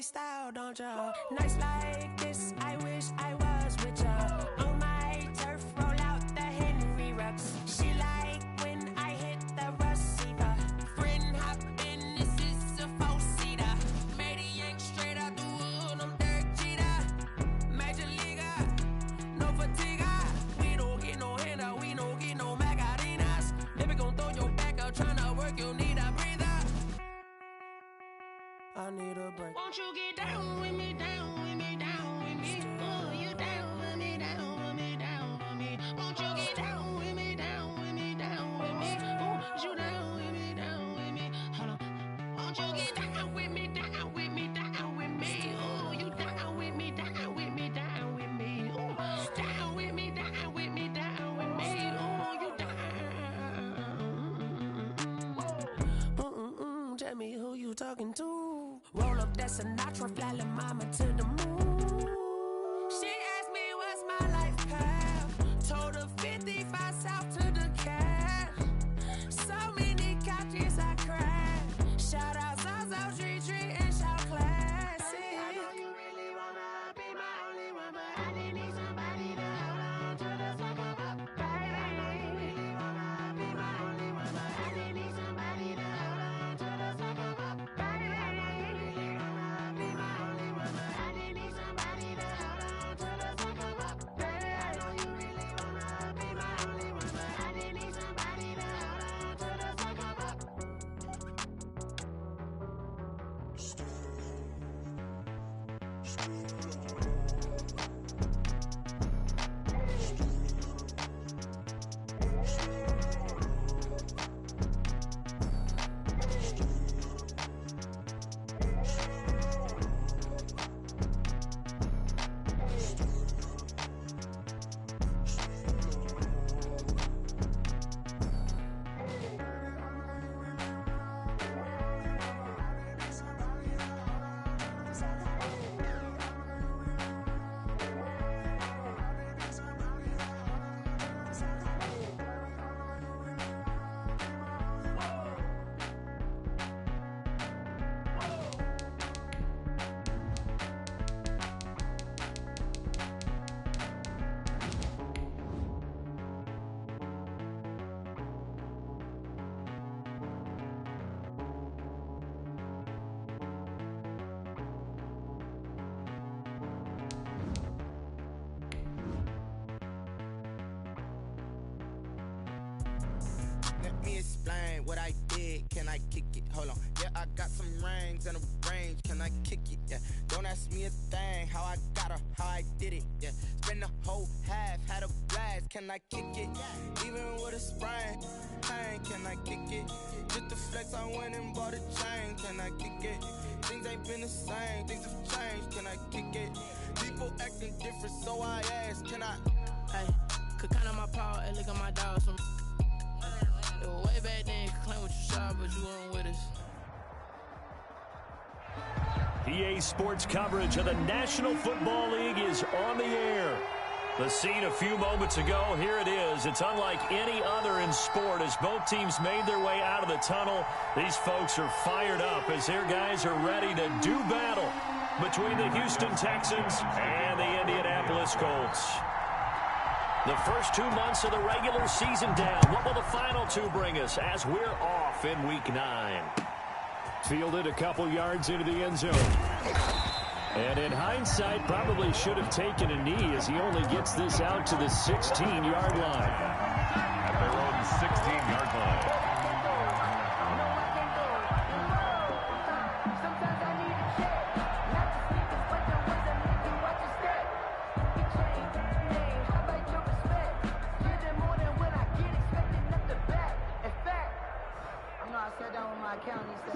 style, don't ya? Nights like this, I wish I was with ya. On my turf, roll out the Henry Rux. She like when I hit the receiver. Friend hop in, this is a four-seater. Made a yank straight out the wood, I'm Derek Jeter. Major leaguer, no fatigue. We don't get no handout, we don't get no Macarinas. Never gon' throw your back out, tryna work, you need a breather. I need a break. Won't you get down with me, down with me, down with me? Oh, you down with me, down with me, down with me. Won't you get down with me, down with me, down with me? Oh, you down with me, down with me. Hold on. Won't you get down with me, down with me, down with me? Oh, you down with me, down with me, down with me. Oh, down with me, down with me, down with me. Oh, you down. Tell me who you talking to. Roll up that Sinatra, fly la mama to the moon. She asked me what's my life path. Told her 55 south to the cat. So many couches I crashed. Shout out Zazo, Tree, and shout classic. I know you really wanna be my only one, but I didn't need somebody to hold on to the second up, baby. I know you really wanna be my only one, but I didn't need somebody to hold on to the second up, baby. Me explain what I did, can I kick it? Hold on, yeah, I got some rings and a range, can I kick it? Yeah, don't ask me a thing, how I got her, how I did it, yeah. Spend the whole half, had a blast, can I kick it? Even with a sprain, pain, can I kick it? Just to flex, I went and bought a chain, can I kick it? Things ain't been the same, things have changed, can I kick it? People acting different, so I asked, can I? Hey, could count on my power and look at my dogs from. Way back then, you could claim what you saw, but you weren't with us. EA Sports coverage of the National Football League is on the air. The scene a few moments ago, here it is. It's unlike any other in sport as both teams made their way out of the tunnel. These folks are fired up as their guys are ready to do battle between the Houston Texans and the Indianapolis Colts. The first 2 months of the regular season down. What will the final two bring us as we're off in Week 9? Fielded a couple yards into the end zone. And in hindsight, probably should have taken a knee as he only gets this out to the 16-yard line. At their own 16-yard line.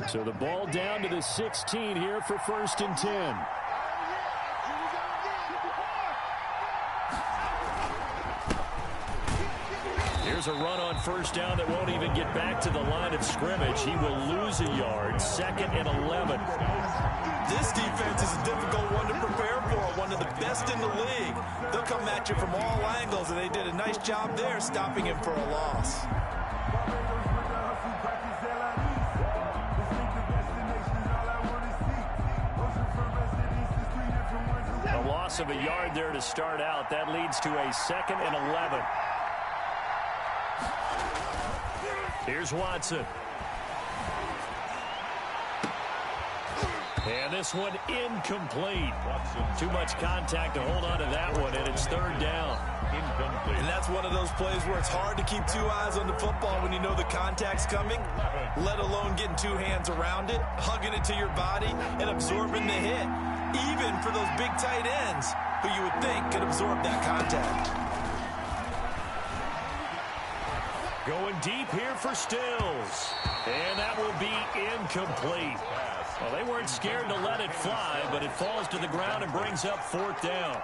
So the ball down to the 16 here for 1st and 10. Here's a run on first down that won't even get back to the line of scrimmage. He will lose a yard. 2nd and 11. This defense is a difficult one to prepare for. One of the best in the league. They'll come at you from all angles, and they did a nice job there stopping him for a loss. A loss of a yard there to start out. That leads to a 2nd and 11. Here's Watson. And this one incomplete. Too much contact to hold on to that one, and it's 3rd down. Incomplete. And that's one of those plays where it's hard to keep 2 eyes on the football when you know the contact's coming, let alone getting 2 hands around it, hugging it to your body, and absorbing the hit. Even for those big tight ends who you would think could absorb that contact. Going deep here for Stills. And that will be incomplete. Well, they weren't scared to let it fly, but it falls to the ground and brings up 4th down.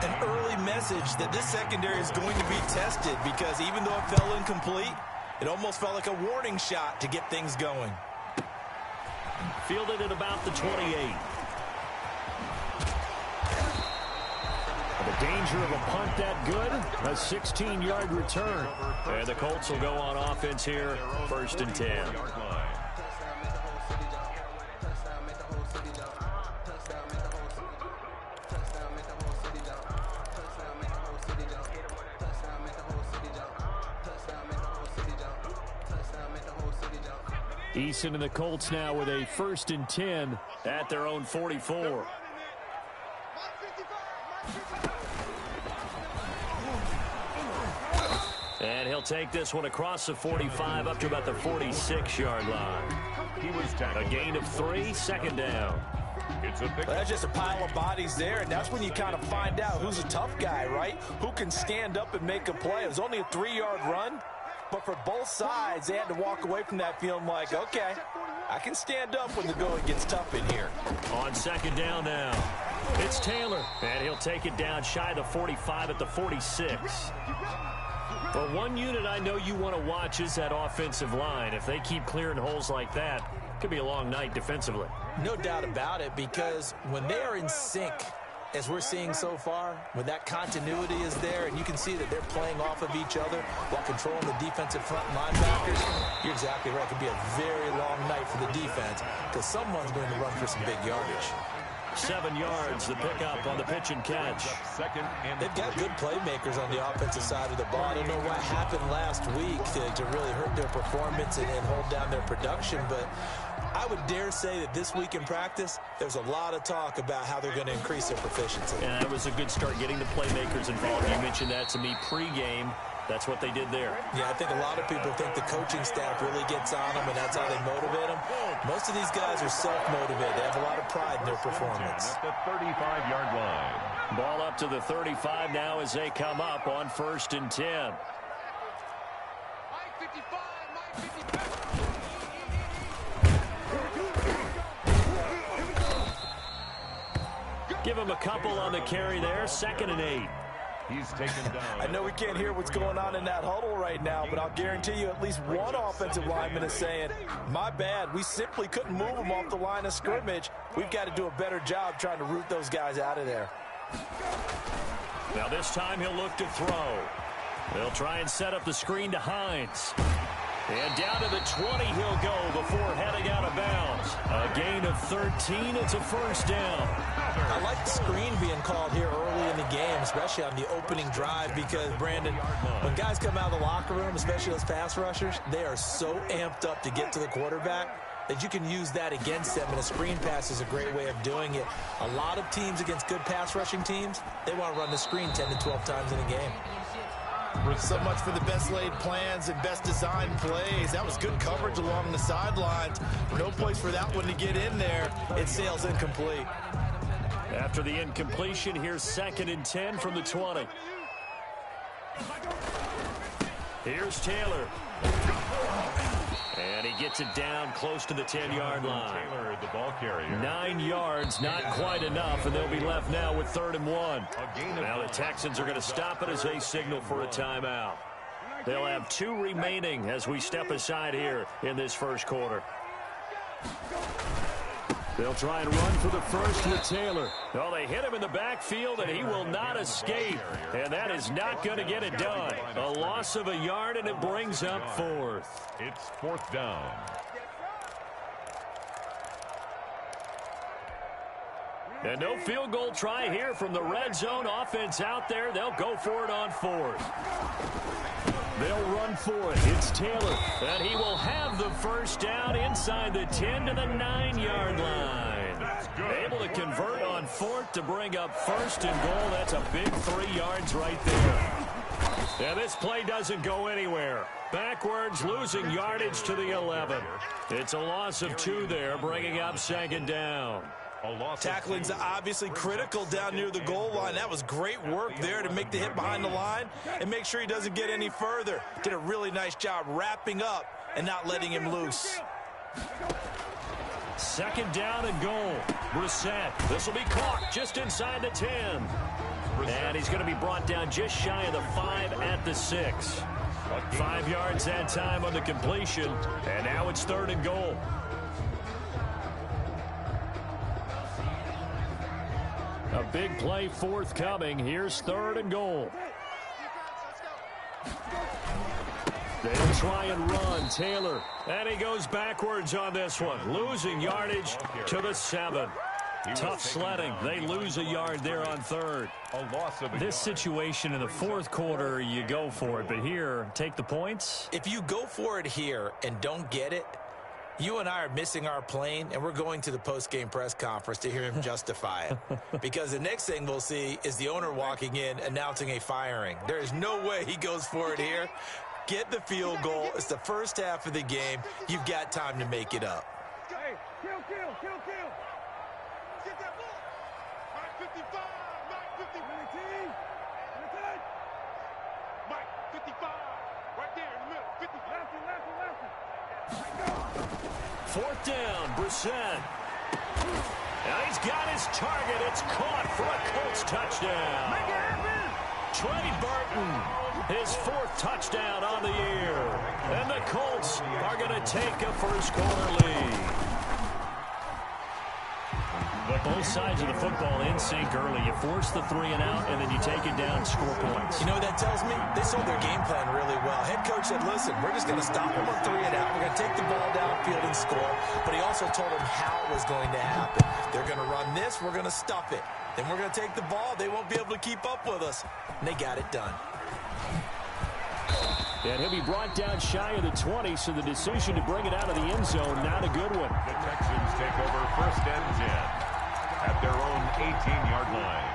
An early message that this secondary is going to be tested, because even though it fell incomplete, it almost felt like a warning shot to get things going. Fielded at about the 28. The danger of a punt that good, a 16-yard return. And the Colts will go on offense here, 1st and 10. Eason and the Colts now with a 1st and 10 at their own 44. And he'll take this one across the 45 up to about the 46-yard line. He was tackled. A gain of 3, 2nd down. It's a pick. Well, that's just a pile of bodies there, and that's when you kind of find out who's a tough guy, right? Who can stand up and make a play. It was only a 3-yard run, but for both sides, they had to walk away from that feeling like, okay, I can stand up when the going gets tough in here. On 2nd down now, it's Taylor, and he'll take it down shy of the 45 at the 46. Well, one unit I know you want to watch is that offensive line. If they keep clearing holes like that, it could be a long night defensively. No doubt about it, because when they are in sync, as we're seeing so far, when that continuity is there and you can see that they're playing off of each other while controlling the defensive front linebackers, you're exactly right. It could be a very long night for the defense because someone's going to run for some big yardage. 7 yards, the pickup on the pitch and catch. They've got good playmakers on the offensive side of the ball. I don't know what happened last week to really hurt their performance and hold down their production, but I would dare say that this week in practice, there's a lot of talk about how they're going to increase their proficiency. And that was a good start getting the playmakers involved. You mentioned that to me pregame. That's what they did there. Yeah, I think a lot of people think the coaching staff really gets on them, and that's how they motivate them. Most of these guys are self-motivated. They have a lot of pride in their performance. At the 35-yard line. Ball up to the 35 now as they come up on 1st and 10. Give him a couple on the carry there. 2nd and 8. He's taken down. I know we can't hear what's going on in that huddle right now, but I'll guarantee you at least one offensive lineman is saying, my bad, we simply couldn't move them off the line of scrimmage. We've got to do a better job trying to root those guys out of there. Now this time he'll look to throw. They'll try and set up the screen to Hines. And down to the 20 he'll go before heading out of bounds. A gain of 13. It's a 1st down. I like the screen being called here early in the game, especially on the opening drive, because, Brandon, when guys come out of the locker room, especially those pass rushers, they are so amped up to get to the quarterback that you can use that against them, and a screen pass is a great way of doing it. A lot of teams against good pass rushing teams, they want to run the screen 10 to 12 times in a game. So much for the best laid plans and best designed plays. That was good coverage along the sidelines. No place for that one to get in there. It sails incomplete. After the incompletion, here's 2nd and 10 from the 20. Here's Taylor. And he gets it down close to the 10-yard line. Taylor, the ball carrier. 9 yards, not quite enough, and they'll be left now with 3rd and 1. Now the Texans are going to stop it as they signal for a timeout. They'll have 2 remaining as we step aside here in this first quarter. They'll try and run for the first with Taylor. Well, they hit him in the backfield, and he will not escape. And that is not going to get it done. A loss of a yard, and it brings up 4th. It's 4th down. And no field goal try here from the red zone. Offense out there. They'll go for it on fourth. They'll run for it. It's Taylor. And he will have the first down inside the 10 to the 9-yard line. Able to convert on fourth to bring up first and goal. That's a big 3 yards right there. And this play doesn't go anywhere. Backwards, losing yardage to the 11. It's a loss of 2 there, bringing up second down. Tackling's obviously critical down near the goal line. That was great work there to make the hit behind the line and make sure he doesn't get any further. Did a really nice job wrapping up and not letting him loose. Second down and goal. Brissett. This will be caught just inside the 10. And he's going to be brought down just shy of the 5 at the 6. 5 yards that time on the completion. And now it's third and goal. A big play forthcoming. Here's third and goal. They'll try and run. Taylor. And he goes backwards on this one. Losing yardage to the 7. Tough sledding. They lose a yard there on third. This situation in the fourth quarter, you go for it. But here, take the points. If you go for it here and don't get it, you and I are missing our plane, and we're going to the post-game press conference to hear him justify it. Because the next thing we'll see is the owner walking in announcing a firing. There is no way he goes for it here. Get the field goal. It's the first half of the game. You've got time to make it up. Hey, kill. Get that ball. Mike 55. Mike 50. Mike 55. Right there in the middle. 50. Last one. Fourth down, Brissett. Now he's got his target. It's caught for a Colts touchdown. Make it happen. Trey Burton, his 4th touchdown on the year. And the Colts are going to take a first quarter lead. Both sides of the football in sync early. You force the 3 and out, and then you take it down and score points. You know what that tells me? They sold their game plan really well. Head coach said, listen, we're just going to stop them on 3 and out. We're going to take the ball downfield and score. But he also told them how it was going to happen. They're going to run this. We're going to stuff it. Then we're going to take the ball. They won't be able to keep up with us. And they got it done. And he'll be brought down shy of the 20, so the decision to bring it out of the end zone, not a good one. The Texans take over first and 10 at their own 18-yard line.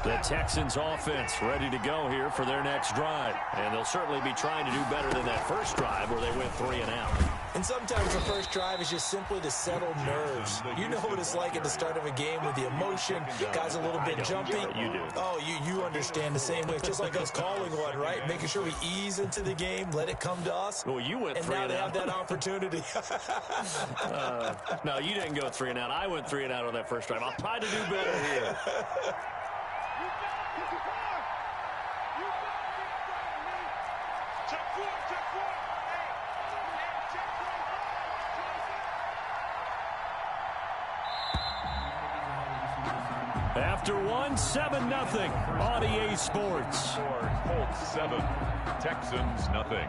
The Texans offense ready to go here for their next drive. And they'll certainly be trying to do better than that first drive where they went 3 and out. And sometimes the first drive is just simply to settle nerves. You know what it's like at the start of a game with the emotion. Guys a little bit jumpy. You do. Oh, you understand the same way. It's just like us calling one, right? Making sure we ease into the game, let it come to us. Well, you went 3 and out. And now they have that opportunity. No, you didn't go 3 and out. I went 3 and out on that first drive. I'll try to do better here. After 7-0 on EA Sports. Colts 7, Texans nothing.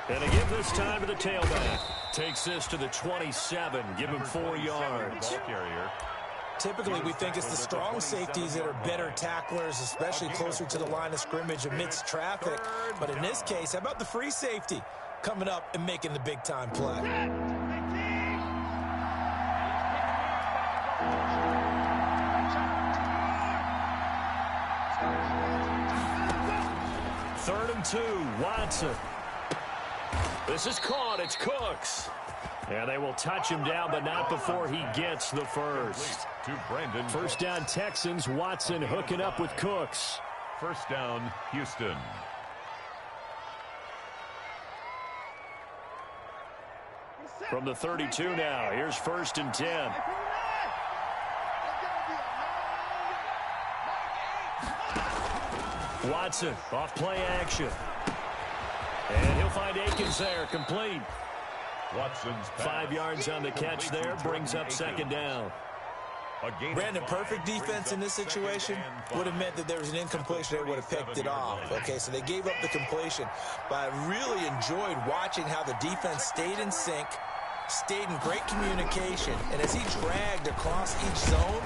And they give this time to the tailback. Takes this to the 27. Give him 4 yards. Typically, we think it's the strong safeties that are better tacklers, especially closer to the line of scrimmage amidst traffic. But in this case, how about the free safety coming up and making the big-time play? Third and 2, Watson. This is caught. It's Cooks. And they will touch him down, but not before he gets the first. First down, Texans. Watson hooking up with Cooks. First down, Houston. From the 32 now, here's 1st and 10. Watson off play action. And he'll find Akins there, complete. Watson's 5 yards on the catch there, brings up 2nd down. Brandon, perfect defense in this situation would have meant that there was an incompletion. They would have picked it off. Okay, so they gave up the completion. But I really enjoyed watching how the defense stayed in sync, stayed in great communication, and as he dragged across each zone,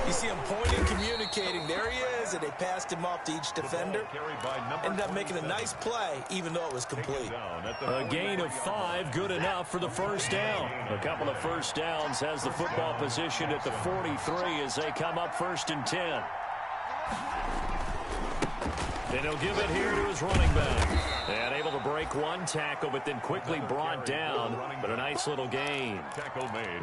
you see him pointing, communicating. There he is, and they passed him off to each defender. Ended up making a nice play, even though it was complete. A gain of 5, good enough for the first down. A couple of first downs has the football position at the 43 as they come up 1st and 10. And he'll give it here to his running back. And able to break one tackle, but then quickly brought down. But a nice little gain.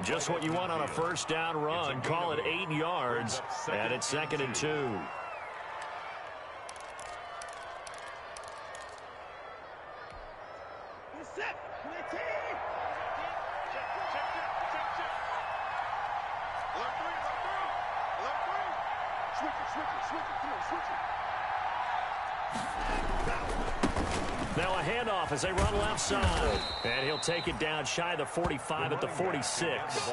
Just what you want on a first down run. Call it 8 yards. And it's 2nd and 2. Now a handoff as they run left side. And he'll take it down shy of the 45 at the 46.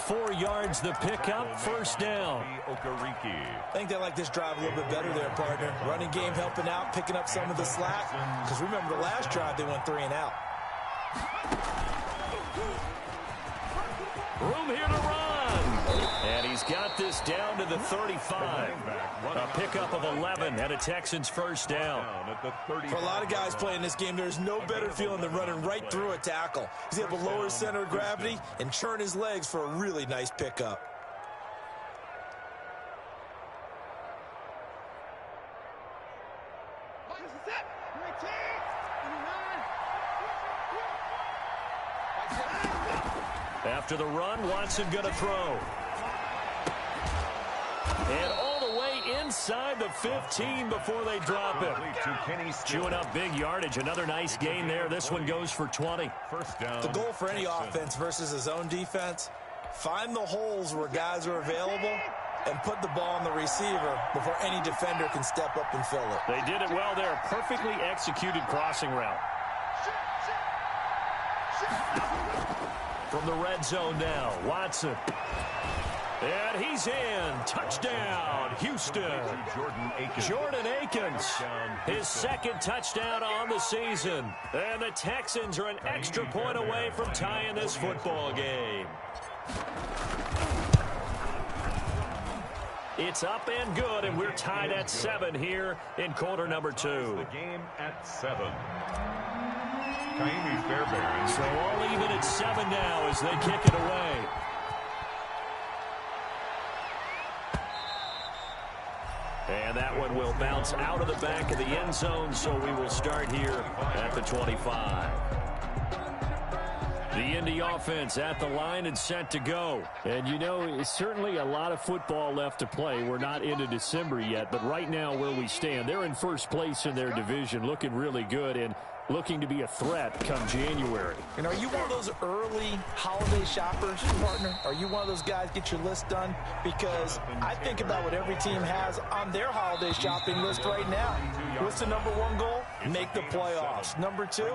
4 yards the pickup, first down. I think they like this drive a little bit better there, partner. Running game helping out, picking up some of the slack. Because remember the last drive they went 3 and out. Room here to run. And he's got this down to the 35. A pickup of 11 and a Texans first down. For a lot of guys playing this game, there's no better feeling than running right through a tackle. He's able to lower his center of gravity and churn his legs for a really nice pickup. After the run, Watson going to throw. And all the way inside the 15 before they drop it. Chewing up big yardage. Another nice gain there. This one goes for 20. The goal for any offense versus a zone defense, find the holes where guys are available and put the ball on the receiver before any defender can step up and fill it. They did it well there. Perfectly executed crossing route. From the red zone now, Watson. And he's in. Touchdown, Houston. Jordan Akins, his 2nd touchdown on the season. And the Texans are an extra point away from tying this football game. It's up and good, and we're tied at 7 here in quarter number 2. The game at 7. Kaimi Fairbairn. So all even at 7 now as they kick it away. And that one will bounce out of the back of the end zone, so we will start here at the 25. The Indy offense at the line and set to go. And, you know, it's certainly a lot of football left to play. We're not into December yet, but right now where we stand, they're in first place in their division, looking really good and looking to be a threat come January. And are you one of those early holiday shoppers, partner? Are you one of those guys get your list done? Because I think about what every team has on their holiday shopping list right now. What's the number 1 goal? Make the playoffs. Number 2,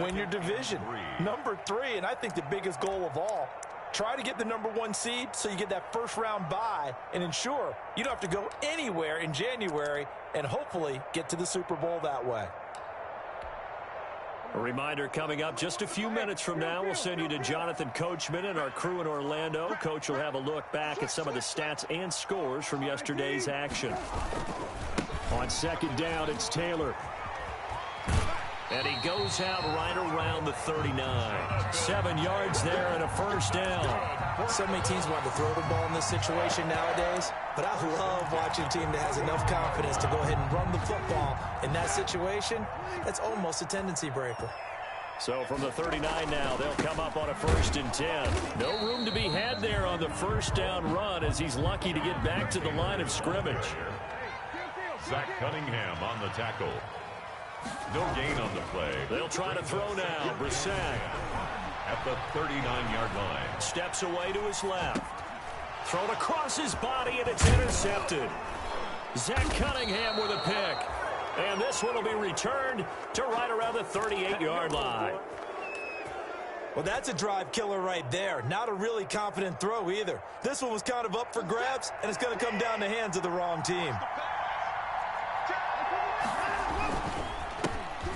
win your division. Number 3, and I think the biggest goal of all, try to get the number 1 seed so you get that first round bye and ensure you don't have to go anywhere in January and hopefully get to the Super Bowl that way. A reminder coming up just a few minutes from now, we'll send you to Jonathan Coachman and our crew in Orlando. Coach will have a look back at some of the stats and scores from yesterday's action. On 2nd down, it's Taylor. And he goes out right around the 39. 7 yards there and a first down. So many teams want to throw the ball in this situation nowadays, but I love watching a team that has enough confidence to go ahead and run the football. In that situation, that's almost a tendency breaker. So from the 39 now, they'll come up on a 1st and 10. No room to be had there on the first down run as he's lucky to get back to the line of scrimmage. Zach Cunningham on the tackle. No gain on the play. They'll try to throw now. Brissett at the 39-yard line. Steps away to his left. Thrown across his body, and it's intercepted. Zach Cunningham with a pick. And this one will be returned to right around the 38-yard line. Well, that's a drive killer right there. Not a really confident throw either. This one was kind of up for grabs, and it's going to come down the hands of the wrong team.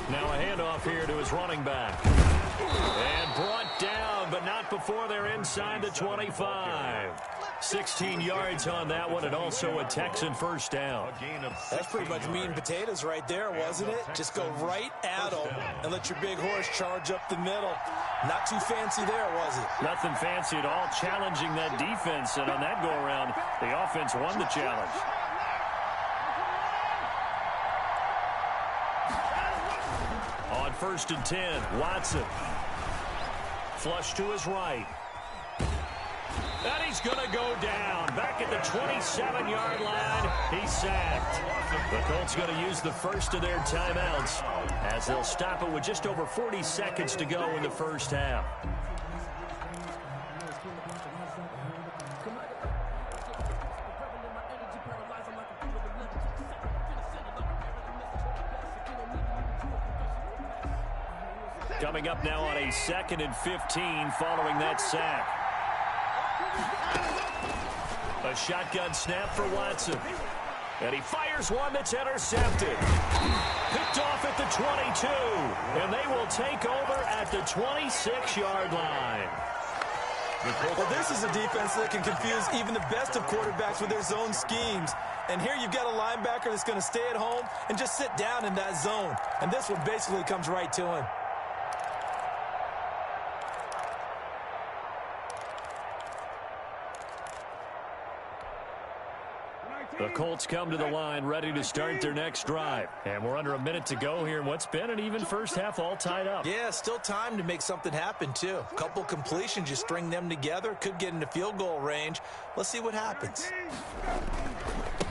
Now a handoff here to his running back. And brought down, but not before they're inside the 25. 16 yards on that one, and also a Texan first down. That's pretty much meat and potatoes right there, wasn't it? Just go right at them and let your big horse charge up the middle. Not too fancy there, was it? Nothing fancy at all, challenging that defense, and on that go-around, the offense won the challenge. On 1st and 10, Watson. Flush to his right. And he's going to go down. Back at the 27-yard line, he's sacked. The Colts going to use the first of their timeouts as they'll stop it with just over 40 seconds to go in the first half. Coming up now on a 2nd and 15 following that sack. A shotgun snap for Watson. And he fires one that's intercepted. Picked off at the 22. And they will take over at the 26-yard line. Well, this is a defense that can confuse even the best of quarterbacks with their zone schemes. And here you've got a linebacker that's going to stay at home and just sit down in that zone. And this one basically comes right to him. The Colts come to the line ready to start their next drive. And we're under a minute to go here in what's been an even first half, all tied up. Yeah, still time to make something happen, too. A couple completions, you string them together, could get into field goal range. Let's see what happens.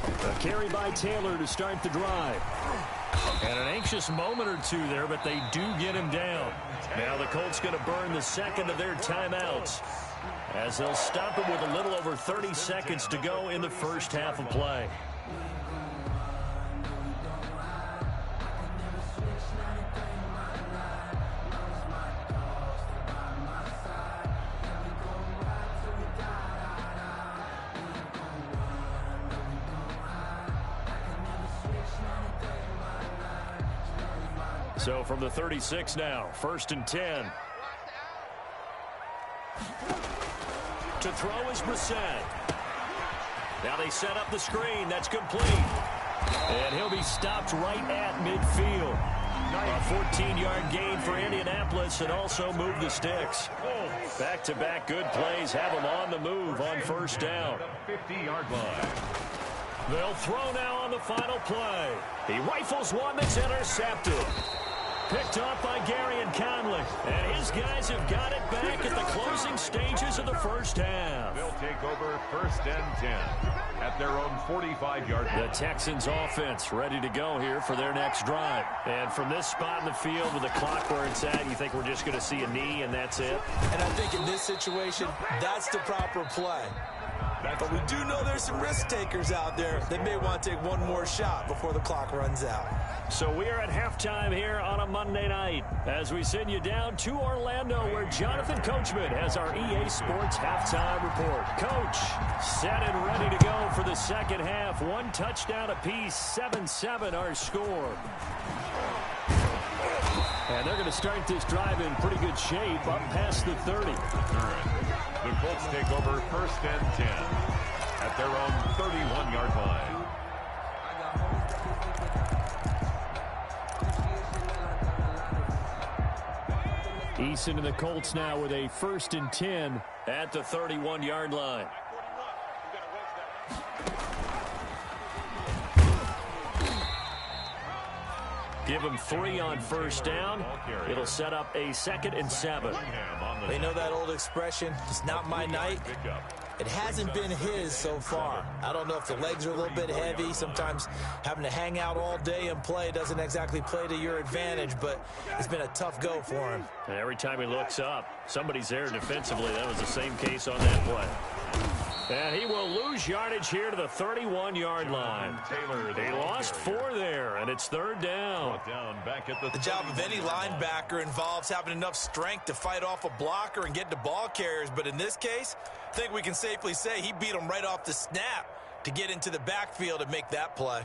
A carry by Taylor to start the drive. And an anxious moment or two there, but they do get him down. Now the Colts going to burn the second of their timeouts, as they'll stop it with a little over 30 seconds to go in the first half of play. So from the 36 now, 1st and 10. To throw is Brissett. Now they set up the screen. That's complete. And he'll be stopped right at midfield. A 14-yard gain for Indianapolis, and also move the sticks. Back-to-back good plays have them on the move on first down. 50-yard line. They'll throw now on the final play. He rifles one that's intercepted. Picked off by Garyon Conley. And his guys have got it back at the closing stages of the first half. They'll take over 1st and 10 at their own 45-yard line. The Texans offense ready to go here for their next drive. And from this spot in the field with the clock where it's at, you think we're just going to see a knee and that's it? And I think in this situation, that's the proper play. But we do know there's some risk takers out there that may want to take one more shot before the clock runs out. So we are at halftime here on a Monday night as we send you down to Orlando, where Jonathan Coachman has our EA Sports halftime report. Coach, set and ready to go for the second half. One touchdown apiece, 7-7 our score. And they're going to start this drive in pretty good shape up past the 30. The Colts take over 1st and 10 at their own 31-yard line. Eason and the Colts now with a 1st and 10 at the 31-yard line. Give him 3 on first down. It'll set up a 2nd and 7. They know that old expression, it's not my night. It hasn't been his so far. I don't know if the legs are a little bit heavy. Sometimes having to hang out all day and play doesn't exactly play to your advantage, but it's been a tough go for him. And every time he looks up, somebody's there defensively. That was the same case on that play. And he will lose yardage here to the 31-yard line. He lost 4 there, and it's 3rd down. The job of any linebacker involves having enough strength to fight off a blocker and get to ball carriers. But in this case, I think we can safely say he beat him right off the snap to get into the backfield and make that play.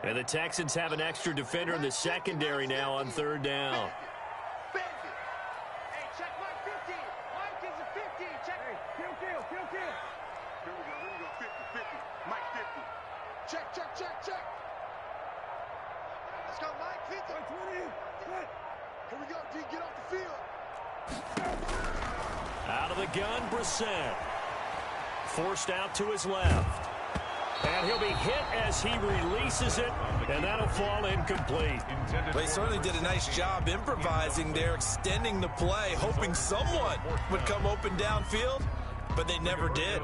And the Texans have an extra defender in the secondary now on 3rd down. Hey, check Mike 50. Mike is a 50. Check. Hey, kill. Here we go. 50. Mike 50. Check. Let's go, Mike 50. 20. Here we go, D. Get off the field. Out of the gun, Brissett. Forced out to his left. And he'll be hit as he releases it, and that'll fall incomplete. They certainly did a nice job improvising there, extending the play, hoping someone would come open downfield, but they never did.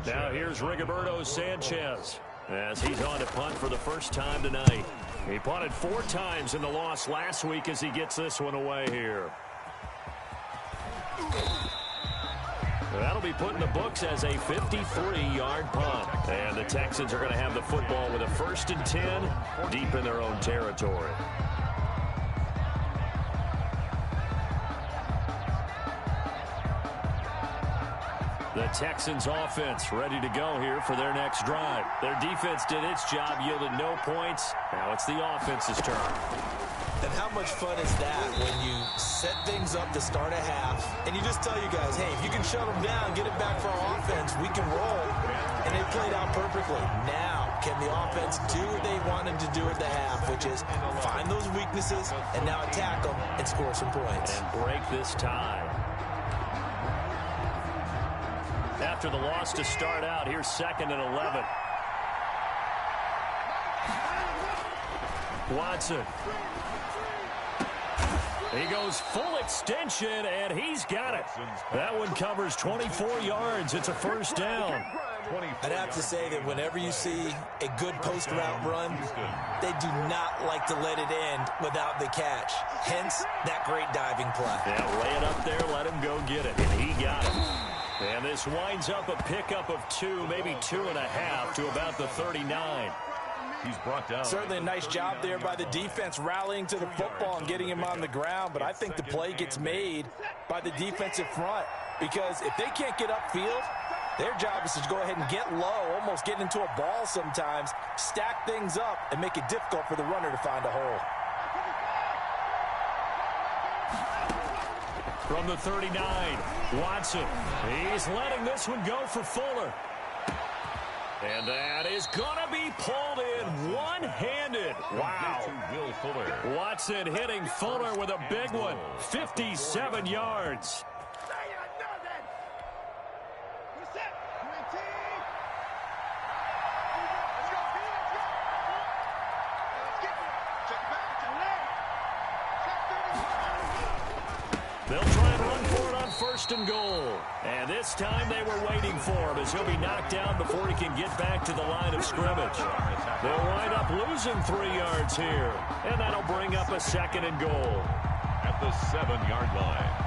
Now here's Rigoberto Sanchez as he's on to punt for the first time tonight. He punted 4 times in the loss last week as he gets this one away here. That'll be put in the books as a 53-yard punt. And the Texans are going to have the football with a 1st and 10 deep in their own territory. The Texans offense ready to go here for their next drive. Their defense did its job, yielded no points. Now it's the offense's turn. And how much fun is that when you set things up to start a half and you just tell you guys, hey, if you can shut them down, get it back for our offense, we can roll. And they played out perfectly. Now, can the offense do what they wanted to do at the half, which is find those weaknesses and now attack them and score some points. And break this tie. After the loss to start out, here's 2nd and 11. Watson. He goes full extension, and he's got it. That one covers 24 yards. It's a 1st down. I'd have to say that whenever you see a good post-route run, they do not like to let it end without the catch. Hence, that great diving play. Yeah, lay it up there, let him go get it, and he got it. And this winds up a pickup of 2, maybe 2.5 to about the 39. He's brought down. Certainly a nice job there by the defense rallying to the football and getting him on the ground, but I think the play gets made by the defensive front because if they can't get upfield, their job is to go ahead and get low, almost get into a ball sometimes, stack things up, and make it difficult for the runner to find a hole. From the 39, Watson. He's letting this one go for Fuller. And that is going to be pulled in one-handed. Wow. Watson hitting Fuller with a big one. 57 yards. They'll try and run for it on 1st and goal. And this time they were waiting for him as he'll be knocked down before he can get back to the line of scrimmage. They'll wind up losing 3 yards here. And that'll bring up a 2nd and goal. At the 7-yard line.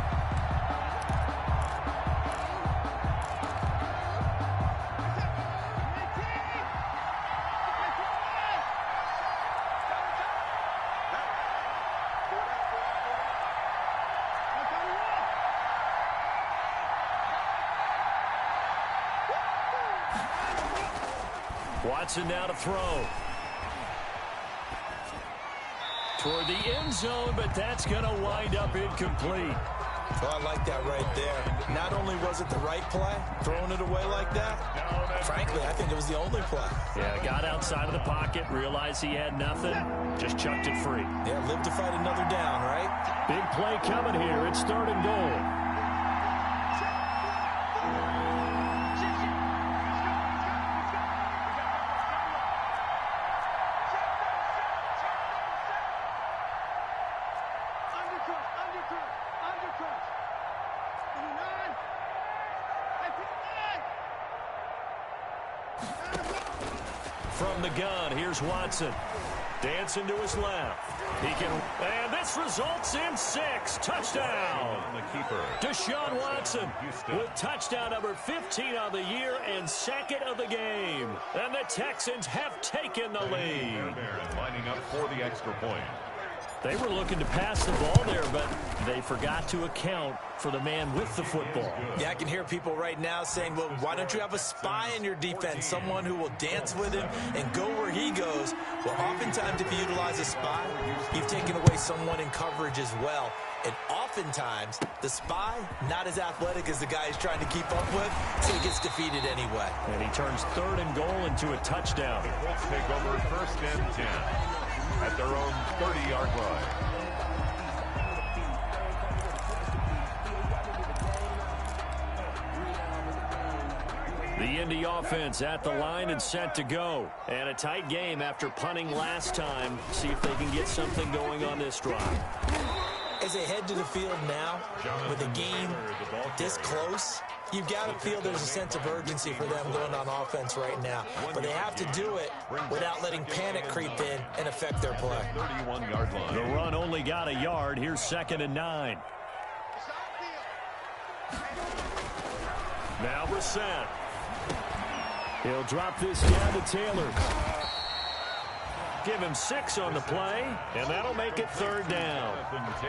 Watson now to throw. Toward the end zone, but that's going to wind up incomplete. Well, I like that right there. Not only was it the right play, throwing it away like that, frankly, I think it was the only play. Yeah, got outside of the pocket, realized he had nothing, just chucked it free. Yeah, live to fight another down, right? Big play coming here. It's 3rd and goal. from the gun. Here's Watson. Dancing to his left. And this results in 6. Touchdown. The keeper. Deshaun Watson with touchdown number 15 on the year and second of the game. And the Texans have taken the lead. Lining up for the extra point. They were looking to pass the ball there, but they forgot to account for the man with the football. Yeah, I can hear people right now saying, well, why don't you have a spy in your defense, someone who will dance with him and go where he goes? Well, oftentimes if you utilize a spy, you've taken away someone in coverage as well. And oftentimes, the spy, not as athletic as the guy he's trying to keep up with, so he gets defeated anyway. And he turns 3rd and goal into a touchdown. The Colts take over 1st and 10 at their own 30-yard line. The Indy offense at the line and set to go. And a tight game after punting last time. See if they can get something going on this drive. As they head to the field now, with the game this close, you've got to feel there's a sense of urgency for them going on offense right now. But they have to do it without letting panic creep in and affect their play. 31-yard line. The run only got a yard. Here's 2nd and 9. Now Brissett. He'll drop this down to Taylor. Give him 6 on the play, and that'll make it 3rd down.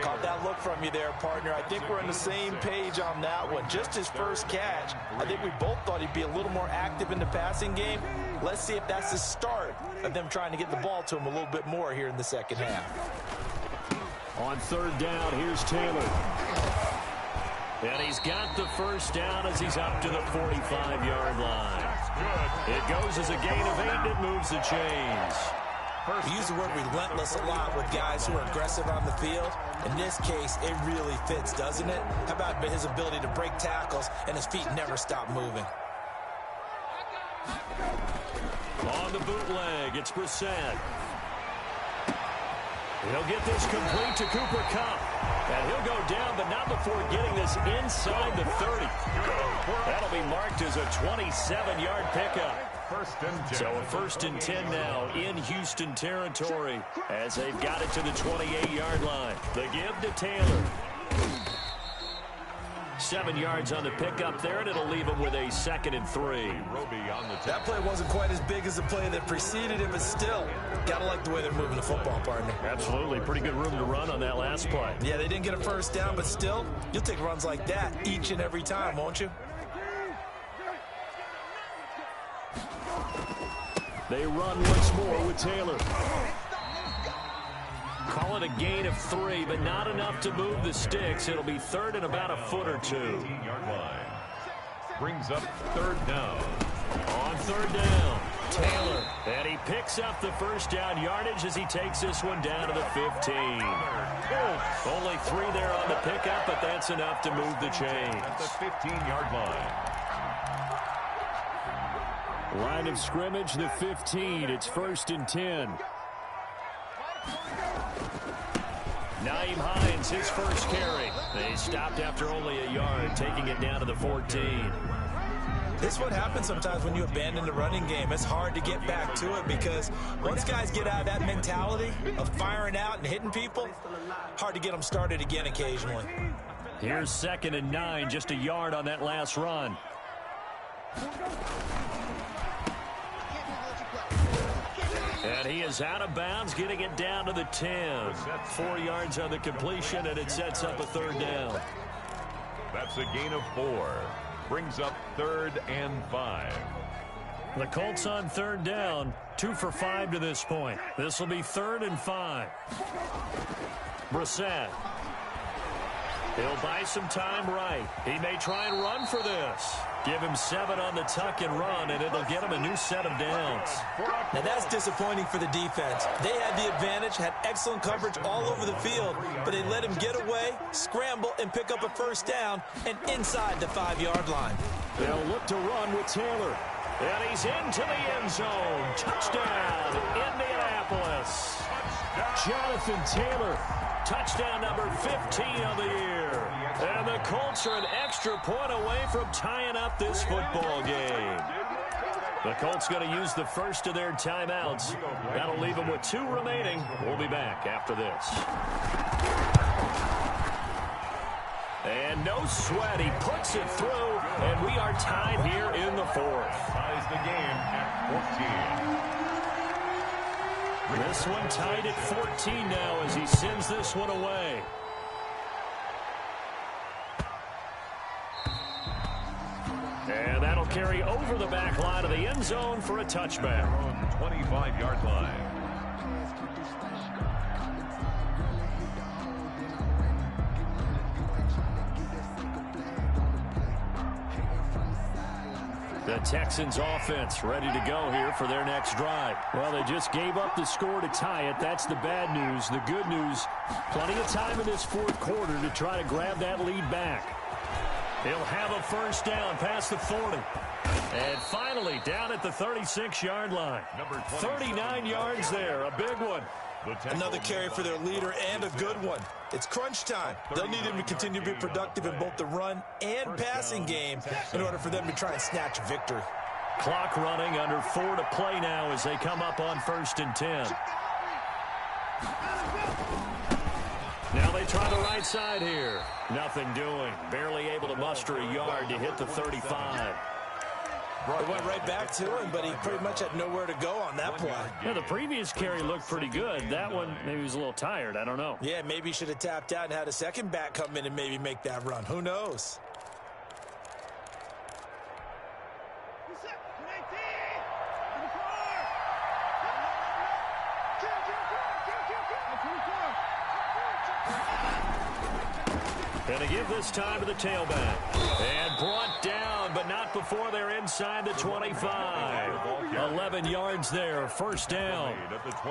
Caught that look from you there, partner. I think we're on the same page on that one. Just his first catch. I think we both thought he'd be a little more active in the passing game. Let's see if that's the start of them trying to get the ball to him a little bit more here in the second half. On 3rd down, here's Taylor. And he's got the first down as he's up to the 45-yard line. It goes as a gain of 8, and it moves the chains. We use the word relentless a lot with guys who are aggressive on the field. In this case, it really fits, doesn't it? How about his ability to break tackles and his feet never stop moving? On the bootleg, it's Brissett. He'll get this complete to Cooper Kupp. And he'll go down, but not before getting this inside the 30. That'll be marked as a 27-yard pickup. 1st and 10. So a 1st and 10 now in Houston territory as they've got it to the 28-yard line. The give to Taylor. 7 yards on the pickup there, and it'll leave him with a 2nd and 3. That play wasn't quite as big as the play that preceded it, but still, gotta like the way they're moving the football, partner. Absolutely. Pretty good room to run on that last play. Yeah, they didn't get a first down, but still, you'll take runs like that each and every time, won't you? They run once more with Taylor. Call it a gain of 3, but not enough to move the sticks. It'll be 3rd and about a foot or 2. 18-yard line. Brings up 3rd down. On 3rd down, Taylor. And he picks up the first down yardage as he takes this one down to the 15. Only 3 there on the pickup, but that's enough to move the chains. At the 15-yard line. Line of scrimmage, the 15. It's 1st and 10. Nyheim Hines, his first carry. They stopped after only a yard, taking it down to the 14. This is what happens sometimes when you abandon the running game. It's hard to get back to it because once guys get out of that mentality of firing out and hitting people, hard to get them started again occasionally. Here's 2nd and 9, just a yard on that last run. And he is out of bounds, getting it down to the 10. 4 yards on the completion, and it sets up a 3rd down. That's a gain of 4. Brings up 3rd and 5. The Colts on 3rd down, 2 for 5 to this point. This will be 3rd and 5. Brissett. He'll buy some time right. He may try and run for this. Give him 7 on the tuck and run, and it'll get him a new set of downs. Now that's disappointing for the defense. They had the advantage, had excellent coverage all over the field, but they let him get away, scramble, and pick up a first down, and inside the 5-yard line. They'll look to run with Taylor. And he's into the end zone. Touchdown, Indianapolis. Jonathan Taylor. Touchdown number 15 of the year. And the Colts are an extra point away from tying up this football game. The Colts going to use the first of their timeouts. That'll leave them with 2 remaining. We'll be back after this. And no sweat. He puts it through, and we are tied here in the 4th. Ties the game at 14. This one tied at 14 now as he sends this one away. And that'll carry over the back line of the end zone for a touchback. 25-yard line. The Texans offense ready to go here for their next drive. Well, they just gave up the score to tie it. That's the bad news. The good news, plenty of time in this 4th quarter to try to grab that lead back. He'll have a first down past the 40. And finally down at the 36-yard line. 39 yards there, a big one. Another carry for their leader and a good one. It's crunch time. They'll need him to continue to be productive in both the run and passing game in order for them to try and snatch a victory. Clock running, under 4 to play now as they come up on 1st and 10. Now they try the right side here. Nothing doing. Barely able to muster a yard to hit the 35. It went right back to him, but he pretty much had nowhere to go on that play. Yeah, the previous carry looked pretty good. That one, maybe he was a little tired. I don't know. Yeah, maybe he should have tapped out and had a second back come in and maybe make that run. Who knows? Going to give this time to the tailback. And brought down, but not before they're inside the 25. 11 yards there, first down.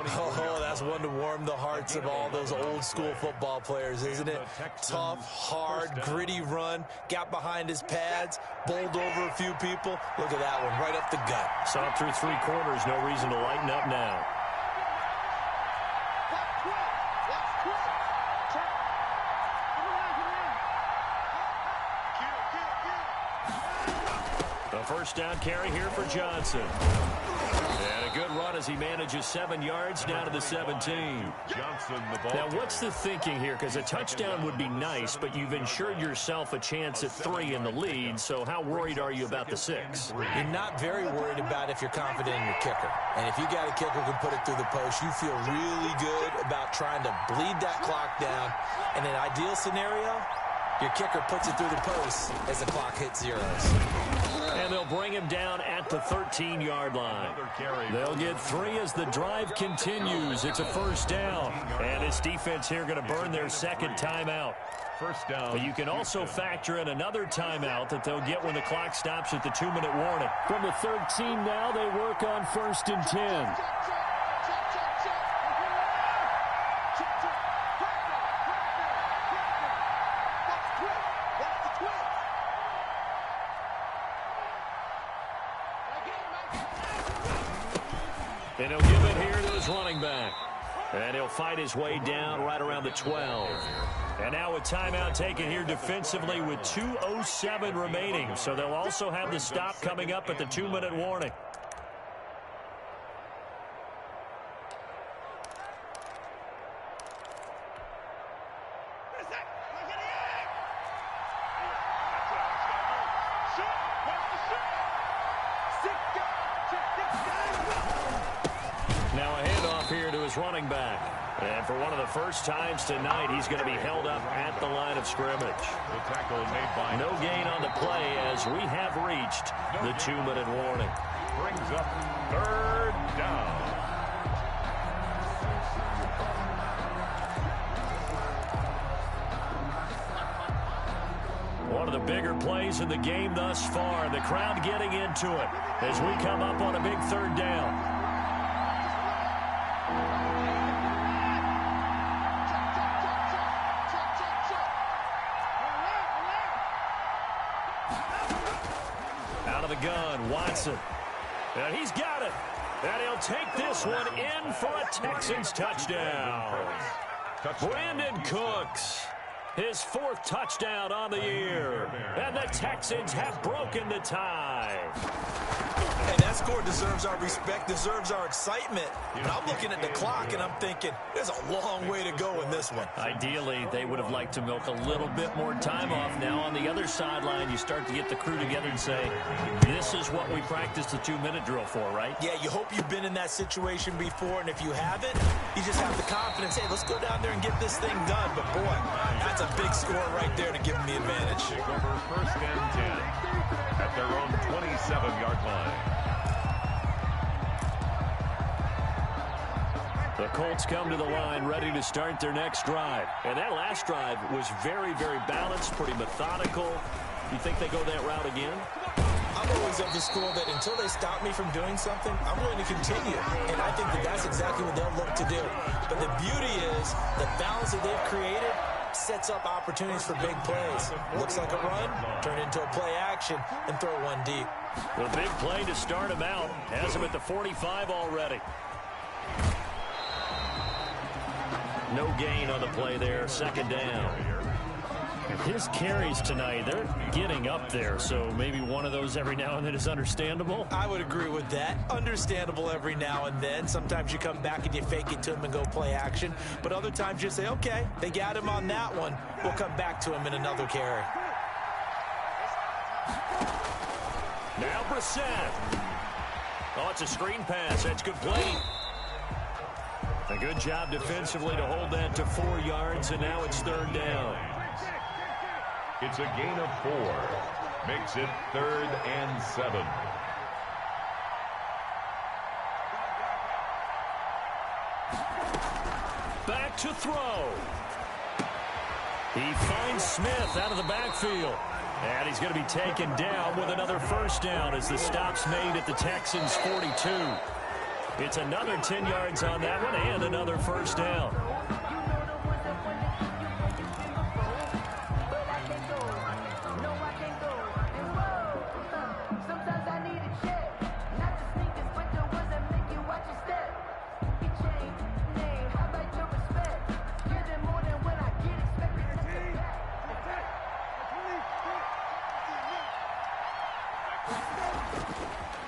Oh, that's one to warm the hearts of all those old school football players, isn't it? Tough, hard, gritty run. Got behind his pads, bowled over a few people. Look at that one, right up the gut. Saw through 3 quarters, no reason to lighten up now. First down carry here for Johnson. And a good run as he manages 7 yards down to the 17. Johnson, the ball. Now, what's the thinking here? Because a touchdown would be nice, but you've ensured yourself a chance at 3 in the lead, so how worried are you about the 6? You're not very worried about if you're confident in your kicker. And if you got a kicker who can put it through the post, you feel really good about trying to bleed that clock down. In an ideal scenario, your kicker puts it through the post as the clock hits zeros. And they'll bring him down at the 13-yard line. They'll get 3 as the drive continues. It's a first down. And this defense here going to burn their second timeout. First down. But you can also factor in another timeout that they'll get when the clock stops at the 2-minute warning. From the 13 now, they work on 1st and 10. And he'll give it here to his running back. And he'll fight his way down right around the 12. And now a timeout taken here defensively with 2:07 remaining. So they'll also have the stop coming up at the 2-minute warning. Running back. And for one of the first times tonight, he's going to be held up at the line of scrimmage. The tackle made by no gain on the play as we have reached the 2-minute warning. Brings up 3rd down. One of the bigger plays in the game thus far. The crowd getting into it as we come up on a big 3rd down. Gun, Watson. And he's got it. And he'll take this one in for a Texans touchdown. Brandon Cooks, his 4th touchdown on the year. And the Texans have broken the tie. And That score deserves our respect, deserves our excitement. And I'm looking at the clock, and I'm thinking, there's a long way to go in this one. Ideally, they would have liked to milk a little bit more time off. Now, on the other sideline, you start to get the crew together and say, this is what we practiced the 2-minute drill for, right? Yeah, you hope you've been in that situation before, and if you haven't, you just have the confidence, hey, let's go down there and get this thing done. But, boy, that's a big score right there to give them the advantage. Take over 1st and 10 at their own 27-yard line. The Colts come to the line ready to start their next drive. And that last drive was very, very balanced, pretty methodical. You think they go that route again? I'm always of the school that until they stop me from doing something, I'm willing to continue. And I think that that's exactly what they'll look to do. But the beauty is the balance that they've created sets up opportunities for big plays. Looks like a run, turn into a play action, and throw one deep. The big play to start him out has him at the 45 already. No gain on the play there, 2nd down. His carries tonight, they're getting up there, so maybe one of those every now and then is understandable. I would agree with that. Understandable every now and then. Sometimes you come back and you fake it to him and go play action. But other times you say, okay, they got him on that one. We'll come back to him in another carry. Now Brissett. Oh, it's a screen pass. That's good play. A good job defensively to hold that to 4 yards, and now it's 3rd down. It's a gain of 4. Makes it 3rd and 7. Back to throw. He finds Smith out of the backfield. And he's going to be taken down with another 1st down as the stop's made at the Texans' 42. It's another 10 yards on that one and another 1st down.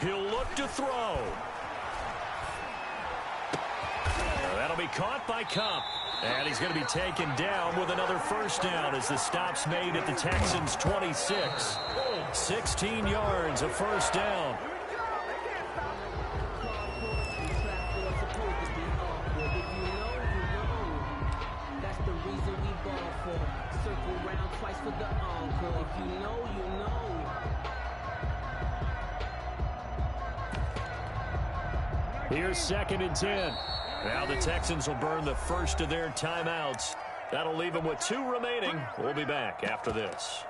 He'll look to throw. That'll be caught by Kupp. And he's going to be taken down with another 1st down as the stop's made at the Texans' 26. 16 yards, a 1st down. That's the reason we ball for. Circle round twice for the encore. If you know, you know. Here's 2nd and 10. Now the Texans will burn the first of their timeouts. That'll leave them with 2 remaining. We'll be back after this.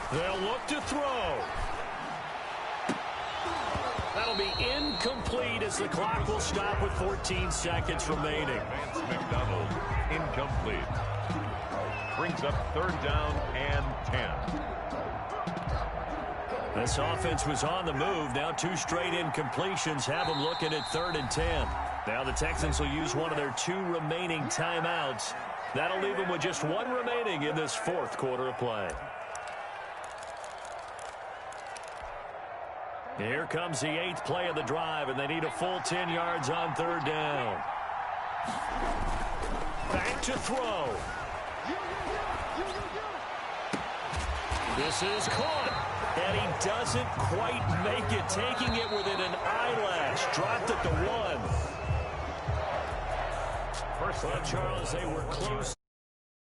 They'll look to throw. That'll be incomplete as the clock will stop with 14 seconds remaining. Vance McDonald, incomplete. Brings up 3rd down and 10. This offense was on the move. Now 2 straight incompletions have them looking at 3rd and 10. Now the Texans will use one of their 2 remaining timeouts. That'll leave them with just 1 remaining in this 4th quarter of play. Here comes the 8th play of the drive, and they need a full 10 yards on 3rd down. Back to throw. This is caught, and he doesn't quite make it, taking it within an eyelash. Dropped at the 1. First, Charles, they were close.